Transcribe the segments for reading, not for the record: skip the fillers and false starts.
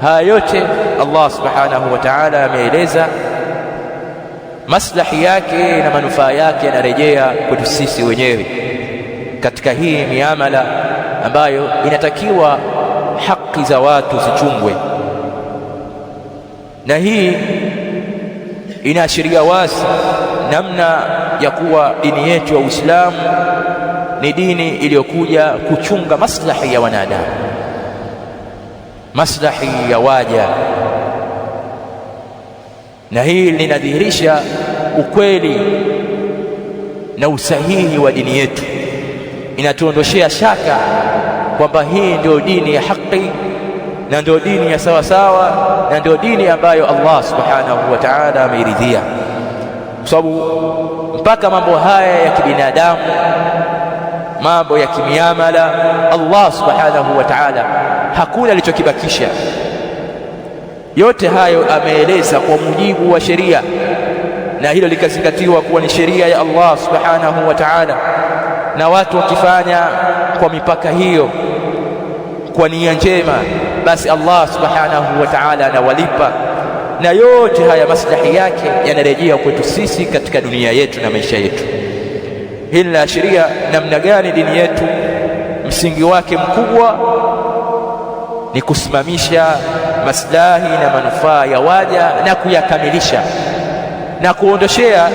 Haya yote Allah subhanahu wa ta'ala ameeleza maslahi yake na manufaa yake yanarejea kwetu sisi wenyewe katika hii miamala ambayo inatakiwa haki za watu zichungwe, na hii inaashiria wazi namna ya kuwa dini yetu ya Uislamu ni dini iliyokuja kuchunga maslahi ya wanadamu, maslahi ya waja, na hii linadhihirisha ukweli na usahihi wa dini yetu. Inatuondoshea shaka kwamba hii ndio dini ya haki na ndio dini ya sawa sawa na ndio dini ambayo Allah subhanahu wa ta'ala ameridhia, kwa sababu mpaka mambo haya ya kibinadamu, mambo ya kimiamala, Allah subhanahu wa ta'ala hakuna alichokibakisha. Yote hayo ameeleza kwa mujibu wa sheria, na hilo likazingatiwa kuwa ni sheria ya Allah subhanahu wa ta'ala, na watu wakifanya kwa mipaka hiyo kwa nia njema, basi Allah subhanahu wa ta'ala anawalipa, na yote haya maslahi yake yanarejea kwetu sisi katika dunia yetu na maisha yetu. Hili linaashiria namna gani dini yetu msingi wake mkubwa ni kusimamisha maslahi na manufaa ya waja na kuyakamilisha na kuondoshea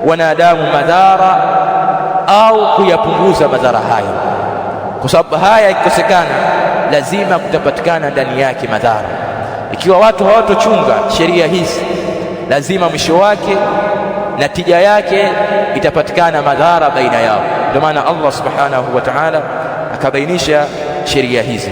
wanadamu madhara au kuyapunguza madhara hayo, kwa sababu haya ikikosekana lazima kutapatikana ndani yake madhara. Ikiwa watu hawatochunga sheria hizi, lazima mwisho wake na tija yake itapatikana madhara baina yao. Ndio maana Allah subhanahu wa ta'ala akabainisha sheria hizi.